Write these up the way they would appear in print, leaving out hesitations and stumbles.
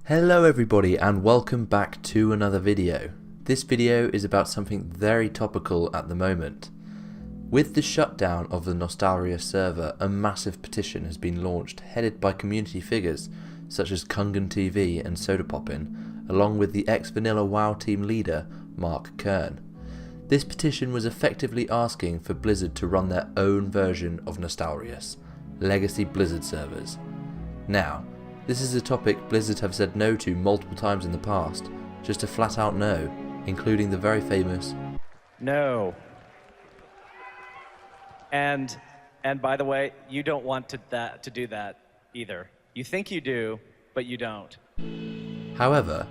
Hello everybody and welcome back to another video. This video is about something very topical at the moment. With the shutdown of the Nostalria server, a massive petition has been launched headed by community figures such as Kungan TV and Sodapoppin, along with the ex-vanilla WoW team leader Mark Kern. This petition was effectively asking for Blizzard to run their own version of Nostalrius, legacy Blizzard servers. Now, this is a topic Blizzard have said no to multiple times in the past, just a flat out no, including the very famous no. And by the way, you don't want to do that either. You think you do, but you don't. However,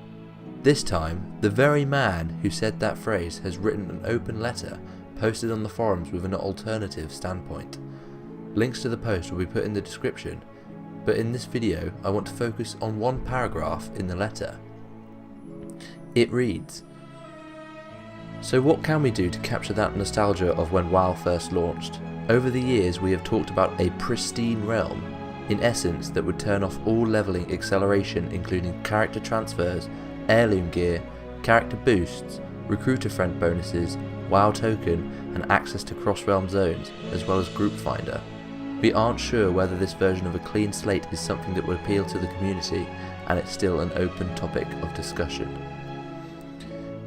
this time, the very man who said that phrase has written an open letter posted on the forums with an alternative standpoint. Links to the post will be put in the description, but in this video I want to focus on one paragraph in the letter. It reads, "So what can we do to capture that nostalgia of when WoW first launched? Over the years we have talked about a pristine realm, in essence that would turn off all leveling acceleration, including character transfers, heirloom gear, character boosts, recruiter friend bonuses, WoW token and access to cross-realm zones, as well as group finder. We aren't sure whether this version of a clean slate is something that would appeal to the community, and it's still an open topic of discussion."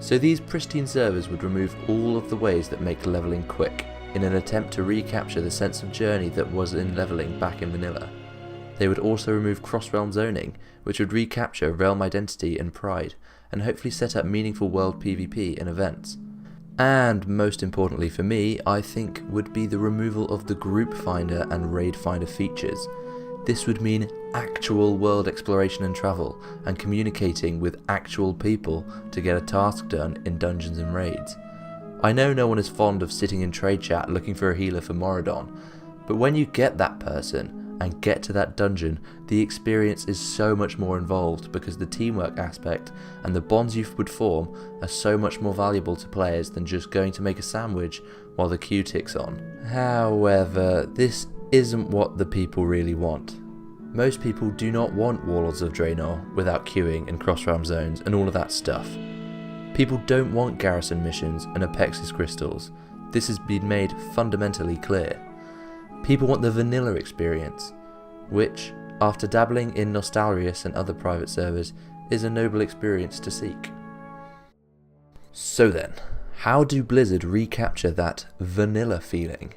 So these pristine servers would remove all of the ways that make leveling quick, in an attempt to recapture the sense of journey that was in leveling back in vanilla. They would also remove cross-realm zoning, which would recapture realm identity and pride, and hopefully set up meaningful world PvP and events. And most importantly for me, I think would be the removal of the group finder and raid finder features. This would mean actual world exploration and travel, and communicating with actual people to get a task done in dungeons and raids. I know no one is fond of sitting in trade chat looking for a healer for Moradon, but when you get that person and get to that dungeon, the experience is so much more involved because the teamwork aspect and the bonds you would form are so much more valuable to players than just going to make a sandwich while the queue ticks on. However, this isn't what the people really want. Most people do not want Warlords of Draenor without queuing and cross-realm zones and all of that stuff. People don't want garrison missions and Apexis crystals. This has been made fundamentally clear. People want the vanilla experience, which, after dabbling in Nostalrius and other private servers, is a noble experience to seek. So then, how do Blizzard recapture that vanilla feeling?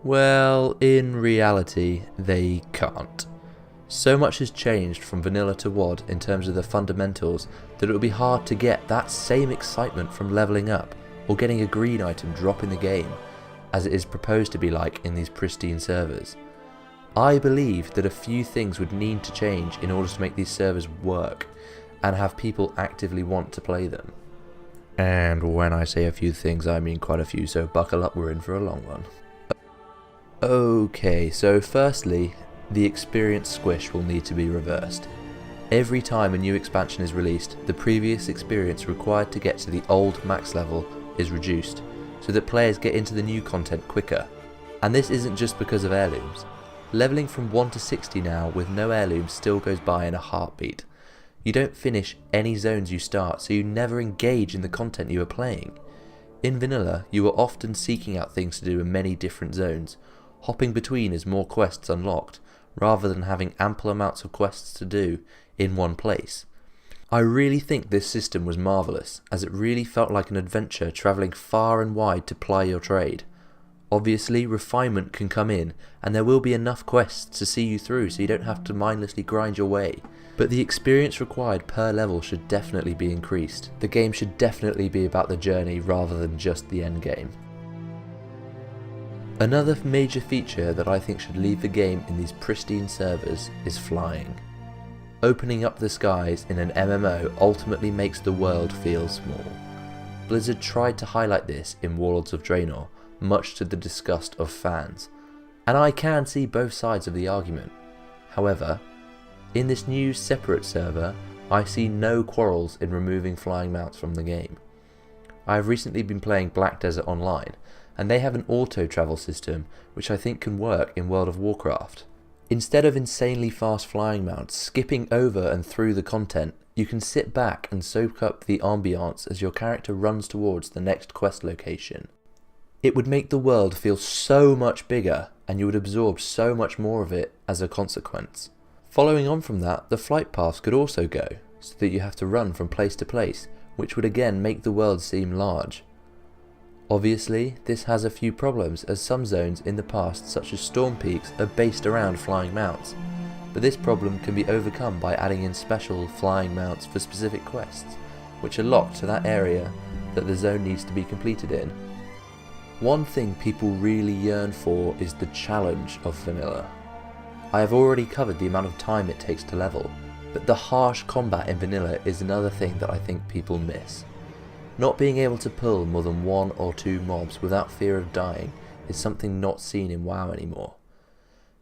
Well, in reality, they can't. So much has changed from vanilla to WoD in terms of the fundamentals that it would be hard to get that same excitement from leveling up or getting a green item drop in the game, as it is proposed to be like in these pristine servers. I believe that a few things would need to change in order to make these servers work and have people actively want to play them. And when I say a few things, I mean quite a few, so buckle up, we're in for a long one. Okay, so firstly, the experience squish will need to be reversed. Every time a new expansion is released, the previous experience required to get to the old max level is reduced, so that players get into the new content quicker. And this isn't just because of heirlooms. Leveling from 1 to 60 now with no heirlooms still goes by in a heartbeat. You don't finish any zones you start, so you never engage in the content you are playing. In vanilla, you are often seeking out things to do in many different zones, hopping between as more quests unlocked, rather than having ample amounts of quests to do in one place. I really think this system was marvellous, as it really felt like an adventure travelling far and wide to ply your trade. Obviously, refinement can come in, and there will be enough quests to see you through so you don't have to mindlessly grind your way, but the experience required per level should definitely be increased. The game should definitely be about the journey rather than just the end game. Another major feature that I think should leave the game in these pristine servers is flying. Opening up the skies in an MMO ultimately makes the world feel small. Blizzard tried to highlight this in Warlords of Draenor, much to the disgust of fans, and I can see both sides of the argument. However, in this new separate server, I see no quarrels in removing flying mounts from the game. I have recently been playing Black Desert Online, and they have an auto travel system which I think can work in World of Warcraft. Instead of insanely fast flying mounts skipping over and through the content, you can sit back and soak up the ambiance as your character runs towards the next quest location. It would make the world feel so much bigger, and you would absorb so much more of it as a consequence. Following on from that, the flight paths could also go, so that you have to run from place to place, which would again make the world seem large. Obviously, this has a few problems, as some zones in the past, such as Storm Peaks, are based around flying mounts, but this problem can be overcome by adding in special flying mounts for specific quests, which are locked to that area that the zone needs to be completed in. One thing people really yearn for is the challenge of vanilla. I have already covered the amount of time it takes to level, but the harsh combat in vanilla is another thing that I think people miss. Not being able to pull more than 1 or 2 mobs without fear of dying is something not seen in WoW anymore.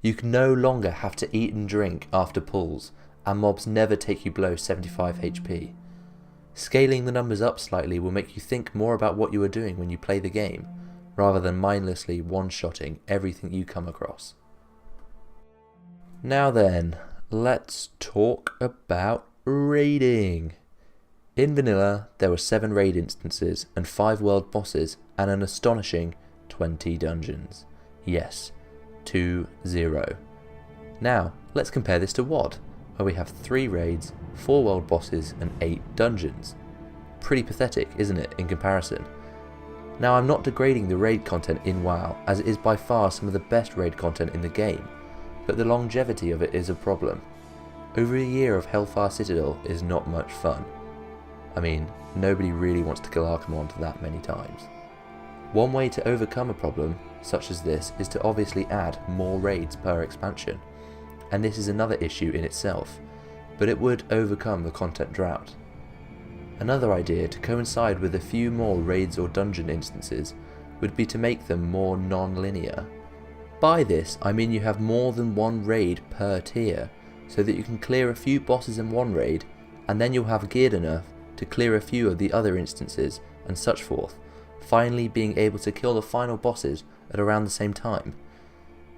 You can no longer have to eat and drink after pulls, and mobs never take you below 75 HP. Scaling the numbers up slightly will make you think more about what you are doing when you play the game, rather than mindlessly one-shotting everything you come across. Now then, let's talk about raiding. In vanilla, there were 7 raid instances and 5 world bosses and an astonishing 20 dungeons. Yes, 2-0. Now, let's compare this to WoD, where we have 3 raids, 4 world bosses and 8 dungeons. Pretty pathetic, isn't it, in comparison? Now, I'm not degrading the raid content in WoW, as it is by far some of the best raid content in the game, but the longevity of it is a problem. Over a year of Hellfire Citadel is not much fun. I mean, nobody really wants to kill Archimonde that many times. One way to overcome a problem such as this is to obviously add more raids per expansion, and this is another issue in itself, but it would overcome the content drought. Another idea to coincide with a few more raids or dungeon instances would be to make them more non-linear. By this I mean you have more than 1 raid per tier, so that you can clear a few bosses in one raid, and then you'll have geared enough to clear a few of the other instances, and such forth, finally being able to kill the final bosses at around the same time.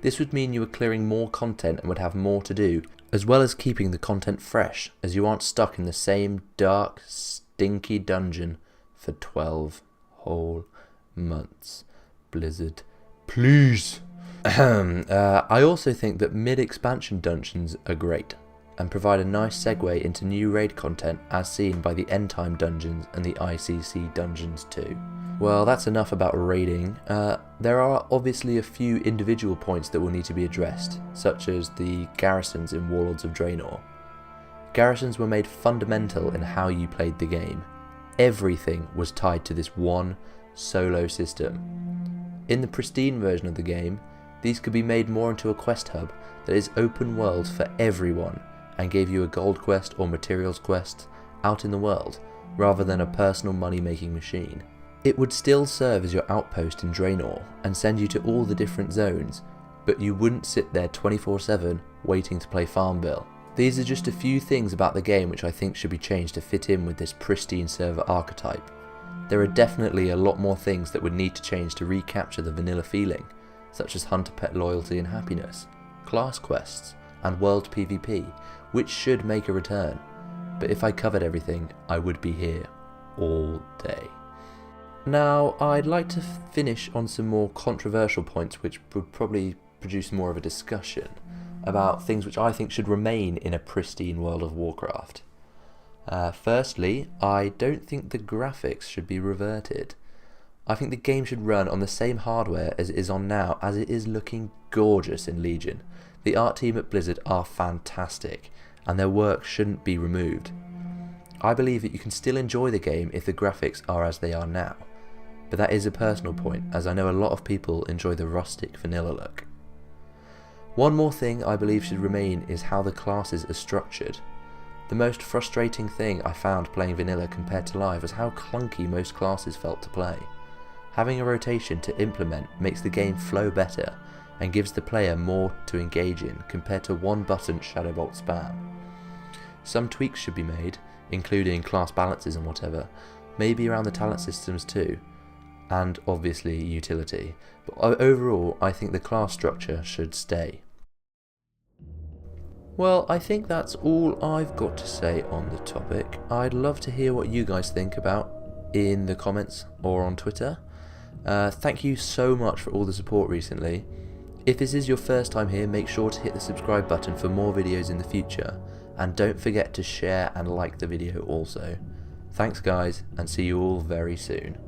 This would mean you are clearing more content and would have more to do, as well as keeping the content fresh, as you aren't stuck in the same dark, stinky dungeon for 12 whole months. Blizzard, please! I also think that mid-expansion dungeons are great, and provide a nice segue into new raid content as seen by the End Time dungeons and the ICC dungeons too. Well, that's enough about raiding. There are obviously a few individual points that will need to be addressed, such as the garrisons in Warlords of Draenor. Garrisons were made fundamental in how you played the game. Everything was tied to this one solo system. In the Pristine version of the game, these could be made more into a quest hub that is open world for everyone and gave you a gold quest or materials quest out in the world, rather than a personal money making machine. It would still serve as your outpost in Draenor and send you to all the different zones, but you wouldn't sit there 24/7 waiting to play Farmville. These are just a few things about the game which I think should be changed to fit in with this pristine server archetype. There are definitely a lot more things that would need to change to recapture the vanilla feeling, such as hunter pet loyalty and happiness, class quests, and world PvP, which should make a return. But if I covered everything, I would be here all day. Now, I'd like to finish on some more controversial points which would probably produce more of a discussion about things which I think should remain in a pristine World of Warcraft. Firstly, I don't think the graphics should be reverted. I think the game should run on the same hardware as it is on now, as it is looking gorgeous in Legion. The art team at Blizzard are fantastic, and their work shouldn't be removed. I believe that you can still enjoy the game if the graphics are as they are now, but that is a personal point, as I know a lot of people enjoy the rustic vanilla look. One more thing I believe should remain is how the classes are structured. The most frustrating thing I found playing vanilla compared to live was how clunky most classes felt to play. Having a rotation to implement makes the game flow better and gives the player more to engage in compared to one button Shadowbolt spam. Some tweaks should be made, including class balances and whatever, maybe around the talent systems too, and obviously utility, but overall I think the class structure should stay. Well, I think that's all I've got to say on the topic. I'd love to hear what you guys think about in the comments or on Twitter. Thank you so much for all the support recently. If this is your first time here, make sure to hit the subscribe button for more videos in the future, and don't forget to share and like the video also. Thanks guys, and see you all very soon.